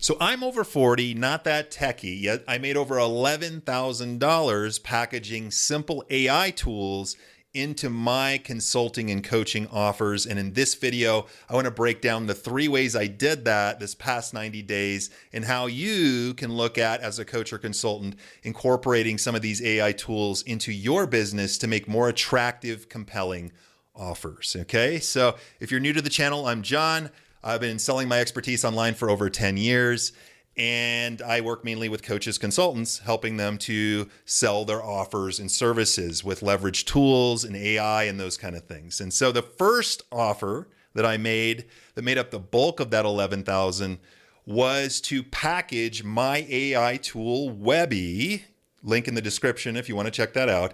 So I'm over 40, not that techie, yet I made over $11,000 packaging simple AI tools into my consulting and coaching offers. And in this video, I want to break down the 3 ways I did that this past 90 days and how you can look at, as a coach or consultant, incorporating some of these AI tools into your business to make more attractive, compelling offers. Okay, so if you're new to the channel, I'm John. I've been selling my expertise online for over 10 years, and I work mainly with coaches, consultants, helping them to sell their offers and services with leverage tools and AI and those kind of things. And so the first offer that I made that made up the bulk of that 11,000 was to package my AI tool, Webby, link in the description if you want to check that out,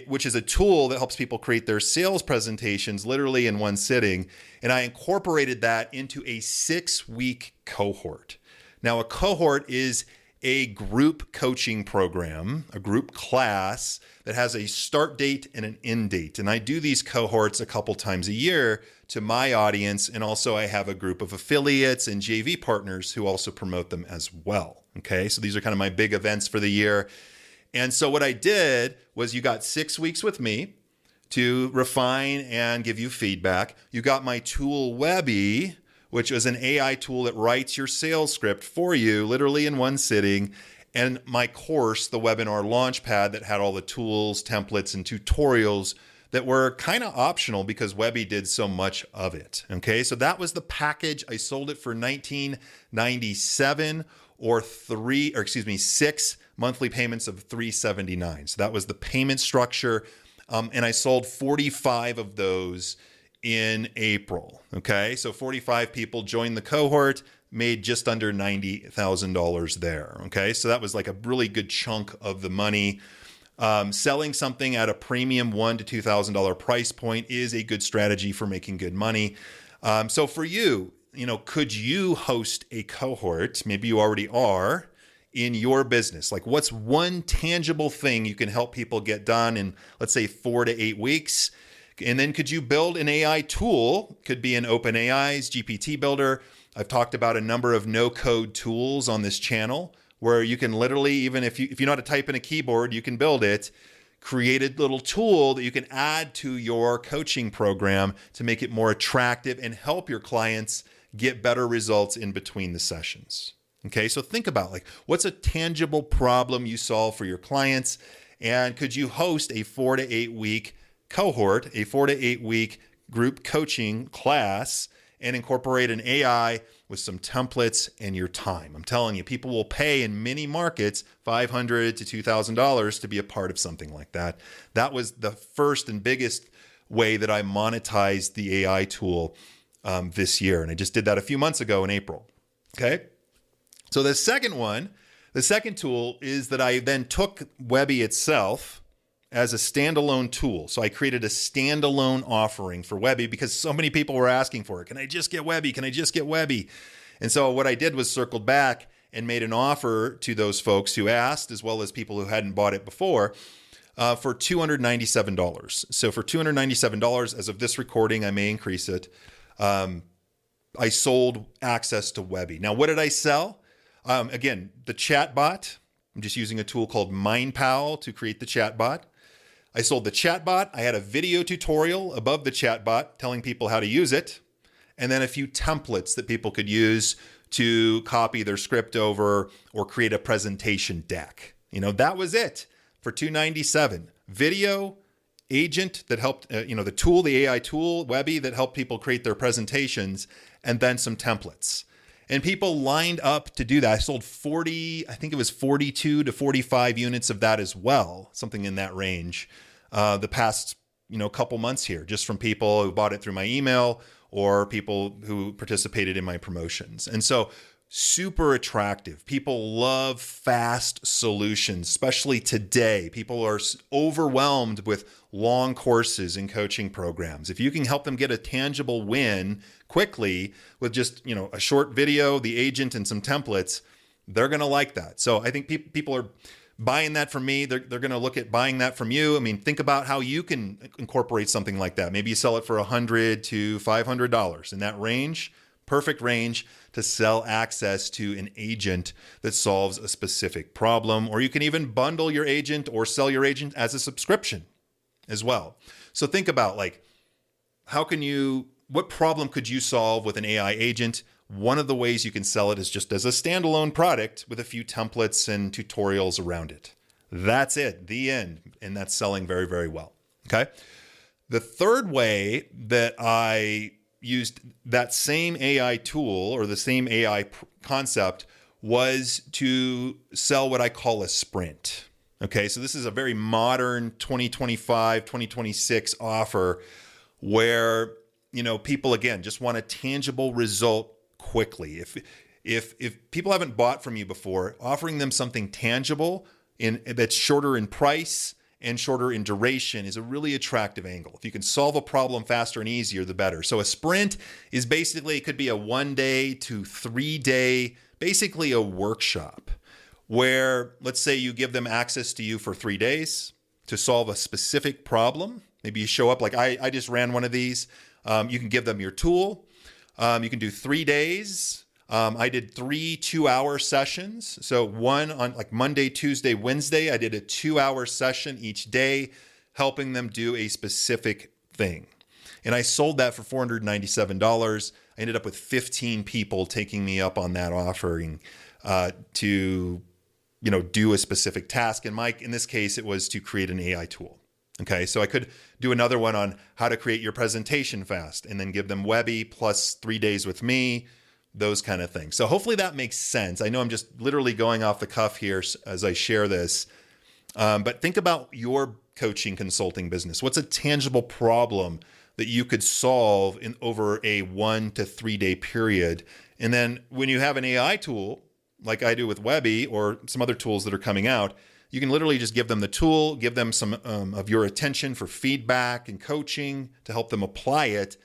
which is a tool that helps people create their sales presentations literally in one sitting. And I incorporated that into a 6-week cohort. Now, a cohort is a group coaching program, a group class that has a start date and an end date. And I do these cohorts a couple times a year to my audience. And also I have a group of affiliates and JV partners who also promote them as well. Okay, so these are kind of my big events for the year. And so what I did was, you got 6 weeks with me to refine and give you feedback. You got my tool, Webby, which is an AI tool that writes your sales script for you literally in one sitting. And my course, the Webinar Launchpad, that had all the tools, templates, and tutorials that were kind of optional because Webby did so much of it. Okay, so that was the package. I sold it for $19.97 or 6 monthly payments of $379. So that was the payment structure. And I sold 45 of those in April. Okay, so 45 people joined the cohort, made just under $90,000 there. Okay, so that was like a really good chunk of the money. Selling something at a premium $1,000 to $2,000 price point is a good strategy for making good money. So for you, could you host a cohort? Maybe you already are in your business. Like, what's one tangible thing you can help people get done in, let's say, 4 to 8 weeks? And then could you build an AI tool? Could be an OpenAI's GPT builder. I've talked about a number of no-code tools on this channel where you can literally, even if you know how to type in a keyboard, you can build it, create a little tool that you can add to your coaching program to make it more attractive and help your clients get better results in between the sessions. Okay, so think about, like, what's a tangible problem you solve for your clients? And could you host a 4 to 8 week cohort, a 4 to 8 week group coaching class, and incorporate an AI with some templates and your time? I'm telling you, people will pay in many markets $500 to $2,000 to be a part of something like that. That was the first and biggest way that I monetized the AI tool this year. And I just did that a few months ago in April. Okay. So the second tool is that I then took Webby itself as a standalone tool. So I created a standalone offering for Webby because so many people were asking for it. Can I just get Webby? Can I just get Webby? And so what I did was circled back and made an offer to those folks who asked, as well as people who hadn't bought it before, for $297. So for $297, as of this recording, I may increase it, I sold access to Webby. Now, what did I sell? Again, the chatbot. I'm just using a tool called MindPal to create the chatbot. I sold the chatbot. I had a video tutorial above the chatbot telling people how to use it, and then a few templates that people could use to copy their script over or create a presentation deck. That was it for $297. Video, agent that helped, the tool, the AI tool, Webby, that helped people create their presentations, and then some templates. And people lined up to do that. I sold 42 to 45 units of that as well, something in that range, the past, couple months here, just from people who bought it through my email or people who participated in my promotions. And so super attractive. People love fast solutions, especially today. People are overwhelmed with long courses and coaching programs. If you can help them get a tangible win quickly with just, a short video, the agent, and some templates, they're going to like that. So I think people are buying that from me. They're going to look at buying that from you. I mean, think about how you can incorporate something like that. Maybe you sell it for $100 to $500 in that range. perfect range to sell access to an agent that solves a specific problem. Or you can even bundle your agent or sell your agent as a subscription as well. So think about like, what problem could you solve with an AI agent? One of the ways you can sell it is just as a standalone product with a few templates and tutorials around it. That's it, the end. And that's selling very, very well. Okay. The third way that I used that same AI tool or the same AI concept was to sell what I call a sprint. Okay. So this is a very modern 2025, 2026 offer where, people, again, just want a tangible result quickly. If people haven't bought from you before, offering them something tangible that's shorter in price and shorter in duration is a really attractive angle. If you can solve a problem faster and easier, the better. So a sprint is basically, it could be a 1 day to 3 day, basically a workshop where, let's say you give them access to you for 3 days to solve a specific problem. Maybe you show up like I just ran one of these. You can give them your tool. You can do 3 days. I did 3 2-hour sessions. So one on like Monday, Tuesday, Wednesday, I did a 2-hour session each day, helping them do a specific thing. And I sold that for $497. I ended up with 15 people taking me up on that offering to, do a specific task. And Mike, in this case, it was to create an AI tool. Okay, so I could do another one on how to create your presentation fast and then give them Webby plus 3 days with me, those kind of things. So hopefully that makes sense. I know I'm just literally going off the cuff here as I share this, but think about your coaching consulting business. What's a tangible problem that you could solve in over a 1 to 3 day period? And then when you have an AI tool, like I do with Webby or some other tools that are coming out, you can literally just give them the tool, give them some of your attention for feedback and coaching to help them apply it,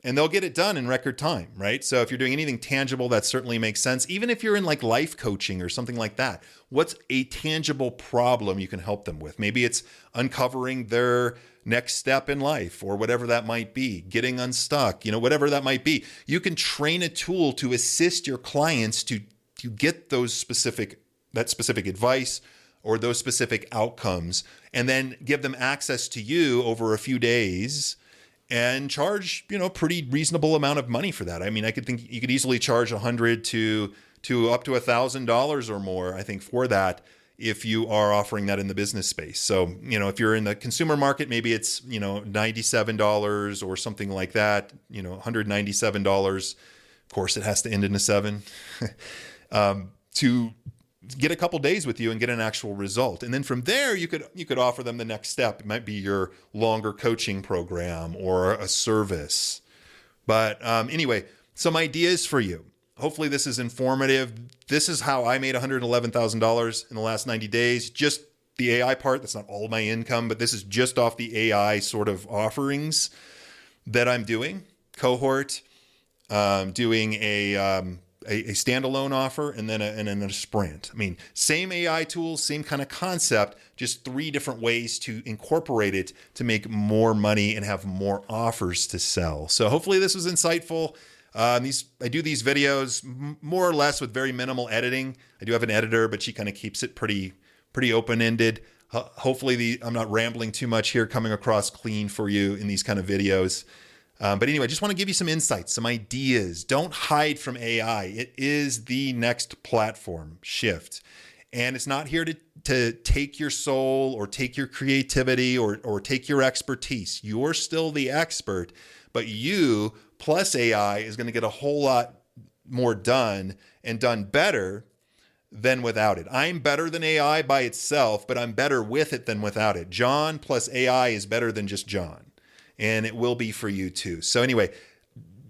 and they'll get it done in record time, right? So if you're doing anything tangible, that certainly makes sense. Even if you're in like life coaching or something like that, what's a tangible problem you can help them with? Maybe it's uncovering their next step in life or whatever that might be, getting unstuck, whatever that might be. You can train a tool to assist your clients to get that specific advice or those specific outcomes, and then give them access to you over a few days and charge, pretty reasonable amount of money for that. I mean, I could think you could easily charge $100 to up to $1,000 or more, I think, for that if you are offering that in the business space. So, if you're in the consumer market, maybe it's, $97 or something like that, $197. Of course, it has to end in a 7 to get a couple days with you and get an actual result. And then from there, you could offer them the next step. It might be your longer coaching program or a service. But anyway, some ideas for you. Hopefully this is informative. This is how I made $111,000 in the last 90 days. Just the AI part, that's not all my income, but this is just off the AI sort of offerings that I'm doing. Cohort, doing a standalone offer, and then a sprint. I mean, same AI tools, same kind of concept, just 3 different ways to incorporate it to make more money and have more offers to sell. So hopefully this was insightful. I do these videos more or less with very minimal editing. I do have an editor, but she kind of keeps it pretty open-ended. Hopefully I'm not rambling too much here, coming across clean for you in these kind of videos. But anyway, I just want to give you some insights, some ideas. Don't hide from AI. It is the next platform shift. And it's not here to take your soul or take your creativity or take your expertise. You're still the expert, but you plus AI is going to get a whole lot more done and done better than without it. I'm better than AI by itself, but I'm better with it than without it. John plus AI is better than just John. And it will be for you too. So anyway,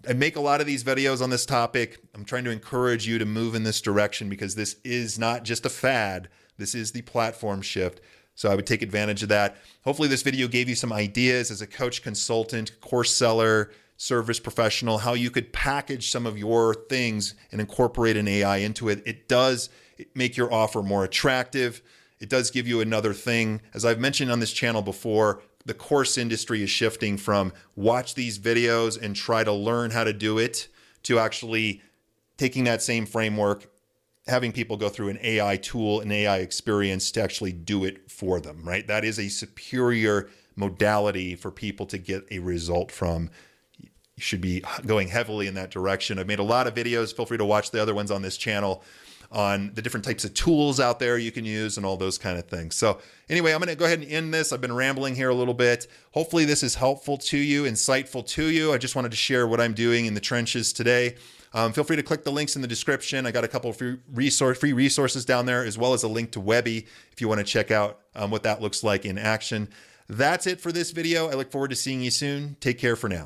I make a lot of these videos on this topic. I'm trying to encourage you to move in this direction because this is not just a fad. This is the platform shift. So I would take advantage of that. Hopefully this video gave you some ideas as a coach, consultant, course seller, service professional, how you could package some of your things and incorporate an AI into it. It does make your offer more attractive. It does give you another thing. As I've mentioned on this channel before, the course industry is shifting from watch these videos and try to learn how to do it to actually taking that same framework, having people go through an AI tool, an AI experience to actually do it for them, right? That is a superior modality for people to get a result from. You should be going heavily in that direction. I've made a lot of videos. Feel free to watch the other ones on this channel on the different types of tools out there you can use and all those kind of things. So anyway, I'm going to go ahead and end this. I've been rambling here a little bit. Hopefully this is helpful to you, insightful to you. I just wanted to share what I'm doing in the trenches today. Feel free to click the links in the description. I got a couple of free resources down there, as well as a link to Webby if you want to check out what that looks like in action. That's it for this video. I look forward to seeing you soon. Take care for now.